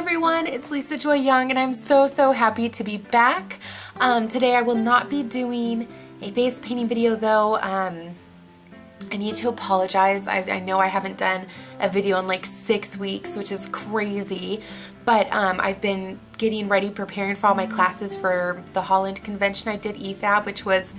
everyone, it's Lisa Joy Young and I'm so happy to be back. Today I will not be doing a face painting video though. I need to apologize. I know I haven't done a video in like 6 weeks, which is crazy, but I've been getting ready, preparing for all my classes for the Holland convention. I did EFAB, which was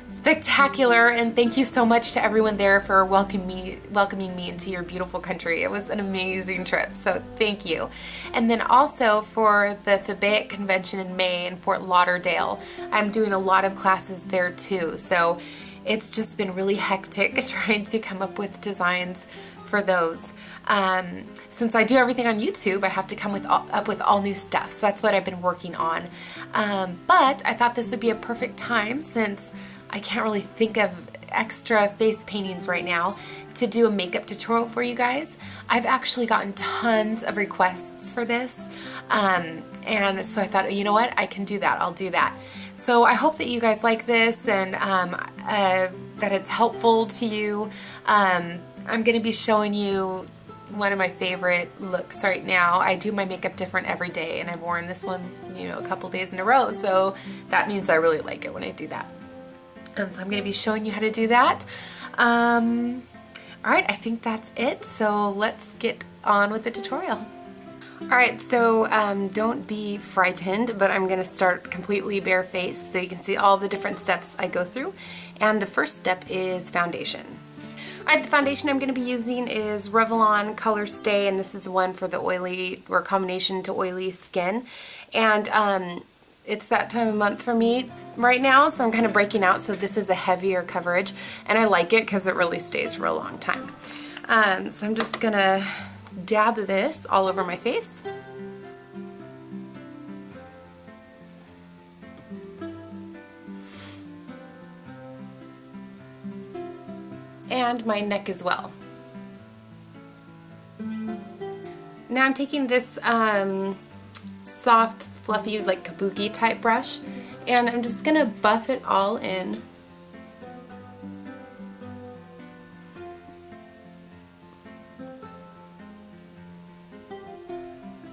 spectacular, and thank you so much to everyone there for welcoming me into your beautiful country. It was an amazing trip, so thank you. And then also for the FABAIC convention in May in Fort Lauderdale, I'm doing a lot of classes there too, so it's just been really hectic trying to come up with designs for those. Since I do everything on YouTube, I have to come up with all new stuff, so that's what I've been working on. But I thought this would be a perfect time, since I can't really think of extra face paintings right now, to do a makeup tutorial for you guys. I've actually gotten tons of requests for this, and so I thought, you know what, I can do that, I'll do that. So I hope that you guys like this, and that it's helpful to you. I'm going to be showing you one of my favorite looks right now. I do my makeup different every day, and I've worn this one, you know, a couple days in a row, so that means I really like it when I do that. So I'm going to be showing you how to do that. Alright, I think that's it, so let's get on with the tutorial. Alright, so don't be frightened, but I'm going to start completely barefaced so you can see all the different steps I go through. And the first step is foundation. Alright, the foundation I'm going to be using is Revlon Color Stay, and this is the one for the oily, or combination to oily skin. And it's that time of month for me right now, so I'm kind of breaking out, so this is a heavier coverage, and I like it because it really stays for a long time. So I'm just gonna dab this all over my face. And my neck as well. Now I'm taking this soft, fluffy, like kabuki type brush, and I'm just gonna buff it all in.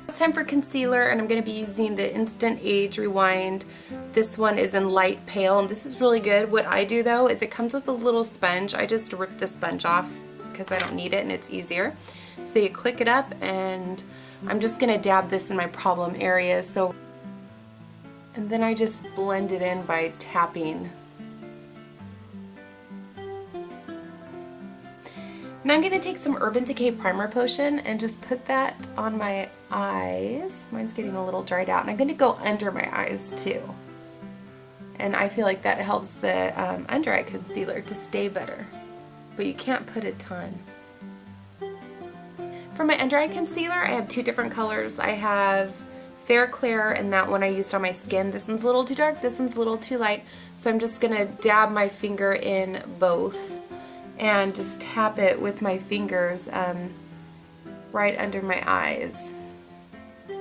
It's time for concealer, and I'm going to be using the Instant Age Rewind. This one is in light pale, and this is really good. What I do though is it comes with a little sponge. I just rip the sponge off because I don't need it and it's easier. So you click it up, and I'm just going to dab this in my problem areas. And then I just blend it in by tapping. Now I'm going to take some Urban Decay Primer Potion and just put that on my eyes. Mine's getting a little dried out, and I'm going to go under my eyes too. And I feel like that helps the under eye concealer to stay better, but you can't put a ton. For my under eye concealer, I have two different colors. I have Fair Clair, and that one I used on my skin. This one's a little too dark, this one's a little too light, so I'm just going to dab my finger in both and just tap it with my fingers right under my eyes. Put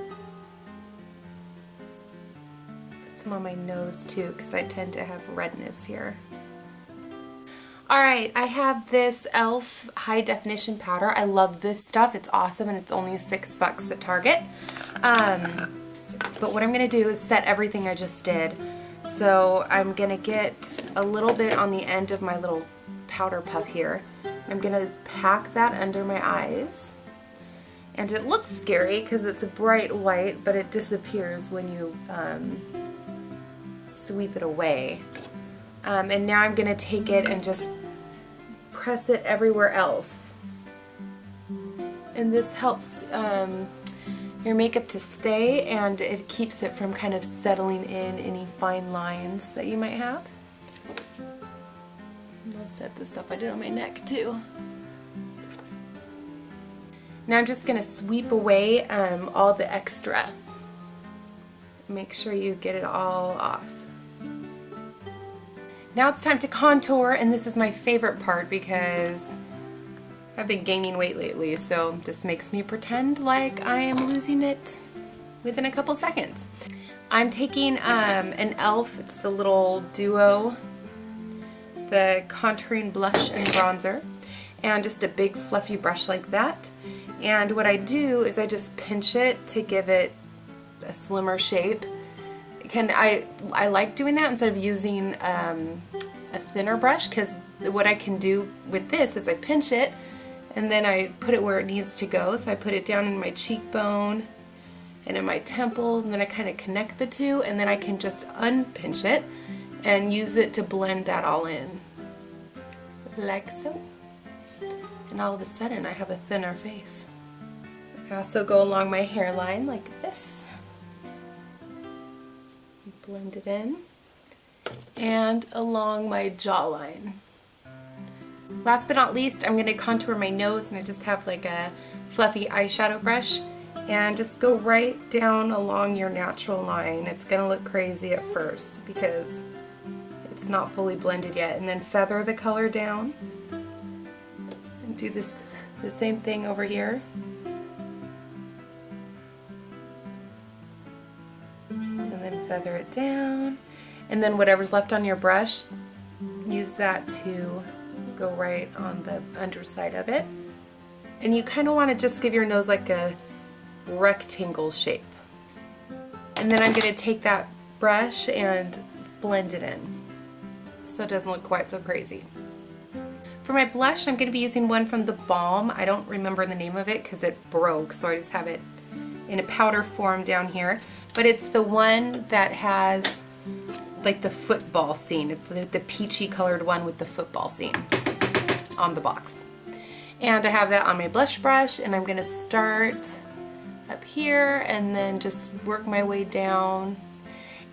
some on my nose too, because I tend to have redness here. Alright, I have this e.l.f. High Definition Powder. I love this stuff. It's awesome, and it's only $6 at Target. But what I'm going to do is set everything I just did. So I'm going to get a little bit on the end of my little powder puff here. I'm going to pack that under my eyes. And it looks scary because it's a bright white, but it disappears when you sweep it away. And now I'm going to take it and just press it everywhere else. And this helps your makeup to stay, and it keeps it from kind of settling in any fine lines that you might have. I'll set the stuff I did on my neck too. Now I'm just going to sweep away all the extra. Make sure you get it all off. Now it's time to contour, and this is my favorite part because I've been gaining weight lately, so this makes me pretend like I am losing it within a couple seconds. I'm taking an e.l.f., it's the little duo, the contouring blush and bronzer, and just a big fluffy brush like that. And what I do is I just pinch it to give it a slimmer shape. I like doing that instead of using a thinner brush, because what I can do with this is I pinch it and then I put it where it needs to go. So I put it down in my cheekbone and in my temple, and then I kind of connect the two, and then I can just unpinch it and use it to blend that all in, like so. And all of a sudden I have a thinner face. I also go along my hairline like this. Blend it in. And along my jawline. Last but not least, I'm going to contour my nose, and I just have like a fluffy eyeshadow brush, and just go right down along your natural line. It's going to look crazy at first because it's not fully blended yet, and then feather the color down and do the same thing over here. And then feather it down. And then whatever's left on your brush, use that to go right on the underside of it. And you kind of want to just give your nose like a rectangle shape. And then I'm going to take that brush and blend it in so it doesn't look quite so crazy. For my blush, I'm going to be using one from the Balm. I don't remember the name of it because it broke, so I just have it in a powder form down here. But it's the one that has like the football scene. It's the peachy colored one with the football scene on the box. And I have that on my blush brush, and I'm going to start up here and then just work my way down.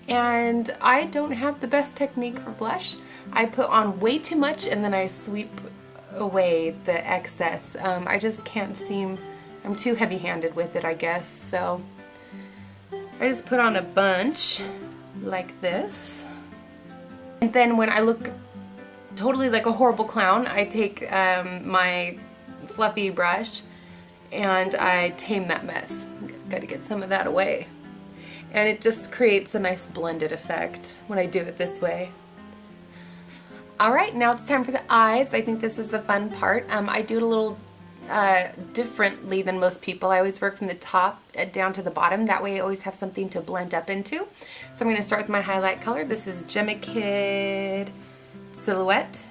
And I don't have the best technique for blush. I put on way too much and then I sweep away the excess. I just can't seem, I'm too heavy-handed with it, I guess. So I just put on a bunch like this. And then when I look totally like a horrible clown, I take my fluffy brush and I tame that mess. Got to get some of that away. And it just creates a nice blended effect when I do it this way. Alright, now it's time for the eyes. I think this is the fun part. I do it a little differently than most people. I always work from the top down to the bottom. That way I always have something to blend up into. So I'm going to start with my highlight color. This is Gemma Kid Silhouette.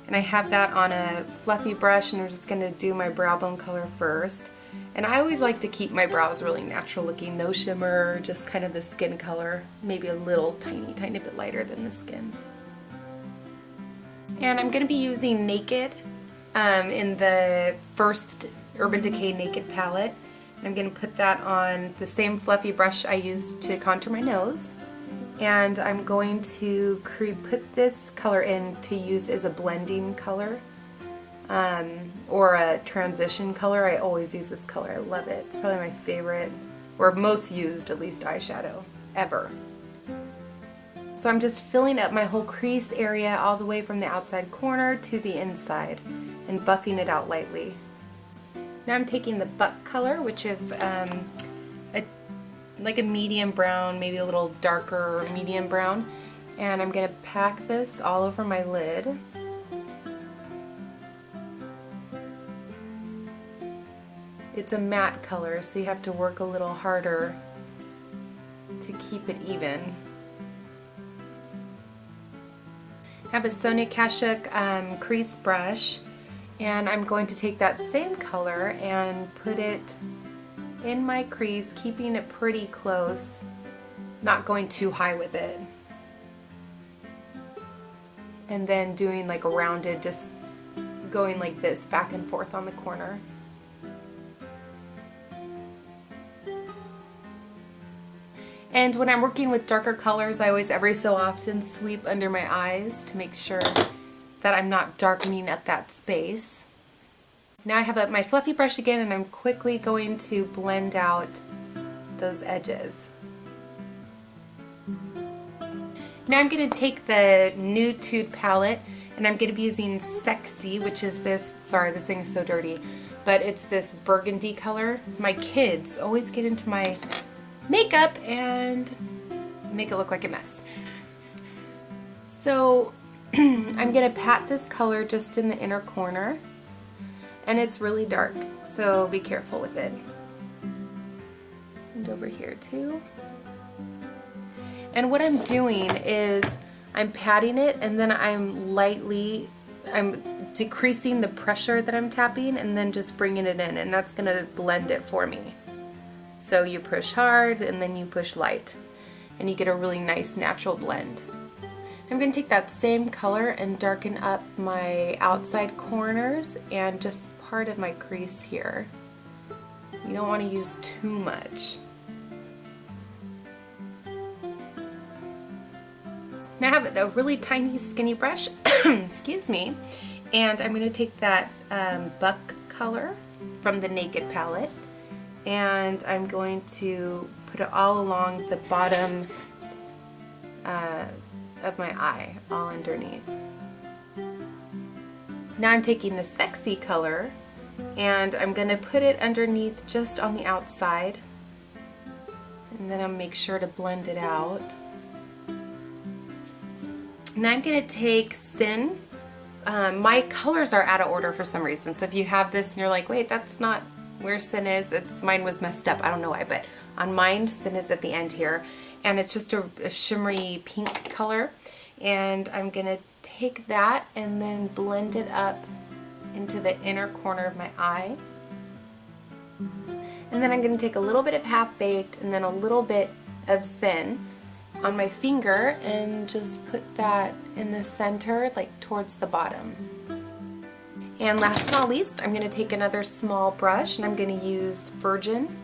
And I have that on a fluffy brush, and I'm just going to do my brow bone color first. And I always like to keep my brows really natural looking, no shimmer, just kind of the skin color, maybe a little tiny bit lighter than the skin. And I'm going to be using Naked in the first Urban Decay Naked palette. And I'm going to put that on the same fluffy brush I used to contour my nose. And I'm going to put this color in to use as a blending color. Or a transition color. I always use this color. I love it. It's probably my favorite, or most used at least, eyeshadow ever. So I'm just filling up my whole crease area all the way from the outside corner to the inside and buffing it out lightly. Now I'm taking the Buck color, which is like a medium brown, maybe a little darker medium brown, and I'm going to pack this all over my lid. It's a matte color, so you have to work a little harder to keep it even. I have a Sonia Kashuk crease brush, and I'm going to take that same color and put it in my crease, keeping it pretty close, not going too high with it. And then doing like a rounded, just going like this back and forth on the corner. And when I'm working with darker colors, I always every so often sweep under my eyes to make sure that I'm not darkening up that space. Now I have my fluffy brush again, and I'm quickly going to blend out those edges. Now I'm going to take the Nude Tude palette, and I'm going to be using Sexy, which is this, sorry this thing is so dirty, but it's this burgundy color. My kids always get into my makeup and make it look like a mess. So I'm going to pat this color just in the inner corner, and it's really dark, so be careful with it. And over here too. And what I'm doing is I'm patting it, and then I'm decreasing the pressure that I'm tapping, and then just bringing it in, and that's gonna blend it for me. So you push hard and then you push light, and you get a really nice natural blend. I'm going to take that same color and darken up my outside corners and just part of my crease here. You don't want to use too much. Now I have a really tiny skinny brush, excuse me, and I'm going to take that buck color from the Naked palette, and I'm going to put it all along the bottom of my eye, all underneath. Now I'm taking the Sexy color and I'm going to put it underneath just on the outside, and then I'll make sure to blend it out. Now I'm going to take Sin. My colors are out of order for some reason, so if you have this and you're like, wait, that's not where Sin is, mine was messed up, I don't know why, but on mine Sin is at the end here, and it's just a shimmery pink color, and I'm gonna take that and then blend it up into the inner corner of my eye, and then I'm gonna take a little bit of Half Baked and then a little bit of Sin on my finger and just put that in the center, like towards the bottom. And last but not least, I'm going to take another small brush and I'm going to use Virgin,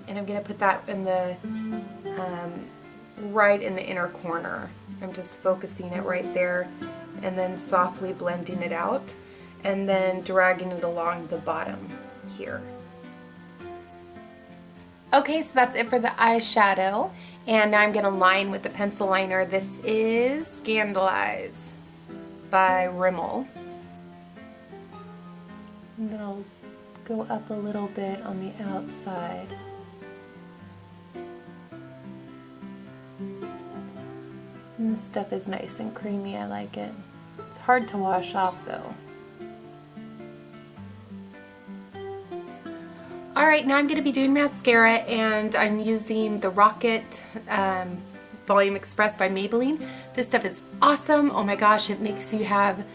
and I'm going to put that in the right in the inner corner. I'm just focusing it right there and then softly blending it out and then dragging it along the bottom here. Okay, so that's it for the eyeshadow, and now I'm going to line with the pencil liner. This is Scandalize by Rimmel. And then I'll go up a little bit on the outside. And this stuff is nice and creamy, I like it. It's hard to wash off though. Alright, now I'm going to be doing mascara, and I'm using the Rocket Volume Express by Maybelline. This stuff is awesome. Oh my gosh, it makes you have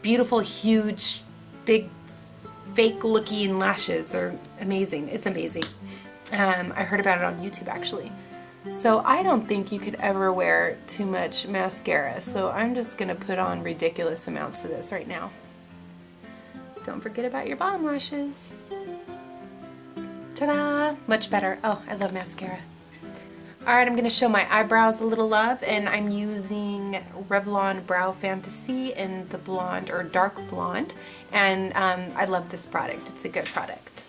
beautiful, huge, big, fake looking lashes. They're amazing. It's amazing. I heard about it on YouTube actually. So I don't think you could ever wear too much mascara, so I'm just going to put on ridiculous amounts of this right now. Don't forget about your bottom lashes. Ta-da! Much better. Oh, I love mascara. Alright, I'm going to show my eyebrows a little love, and I'm using Revlon Brow Fantasy in the blonde or dark blonde, and I love this product. It's a good product.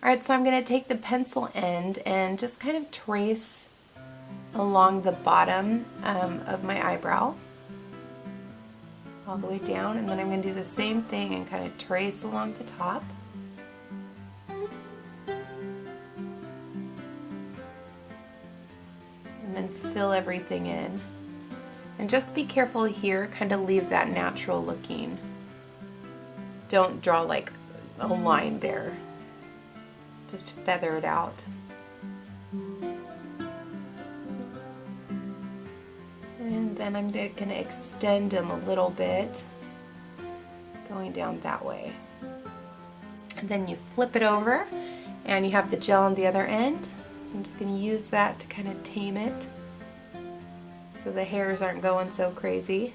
Alright, so I'm going to take the pencil end and just kind of trace along the bottom of my eyebrow all the way down, and then I'm going to do the same thing and kind of trace along the top. And then fill everything in. And just be careful here, kind of leave that natural looking. Don't draw like a line there. Just feather it out. And then I'm going to extend them a little bit, going down that way. And then you flip it over, and you have the gel on the other end. So I'm just going to use that to kind of tame it so the hairs aren't going so crazy.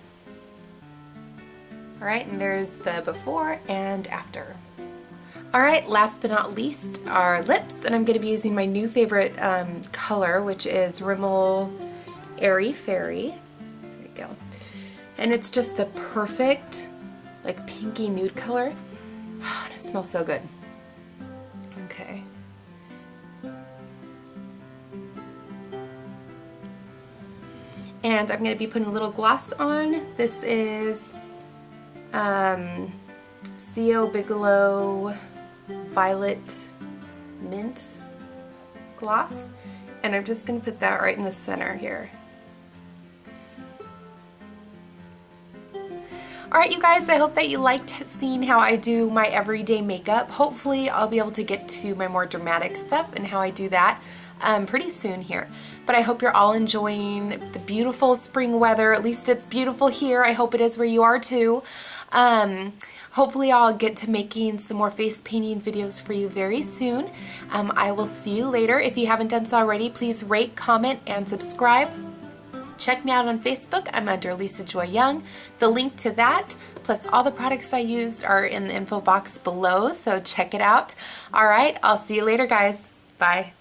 Alright, and there's the before and after. Alright, last but not least, our lips, and I'm going to be using my new favorite color, which is Rimmel Airy Fairy. There you go. And it's just the perfect, like, pinky nude color. Oh, and it smells so good. Okay. And I'm going to be putting a little gloss on. This is C.O. Bigelow Violet Mint gloss, and I'm just going to put that right in the center here. Alright, you guys, I hope that you liked seeing how I do my everyday makeup. Hopefully I'll be able to get to my more dramatic stuff and how I do that pretty soon here. But I hope you're all enjoying the beautiful spring weather. At least it's beautiful here. I hope it is where you are too. Hopefully I'll get to making some more face painting videos for you very soon. I will see you later. If you haven't done so already, please rate, comment, and subscribe. Check me out on Facebook. I'm under Lisa Joy Young. The link to that, plus all the products I used, are in the info box below, so check it out. All right, I'll see you later, guys. Bye.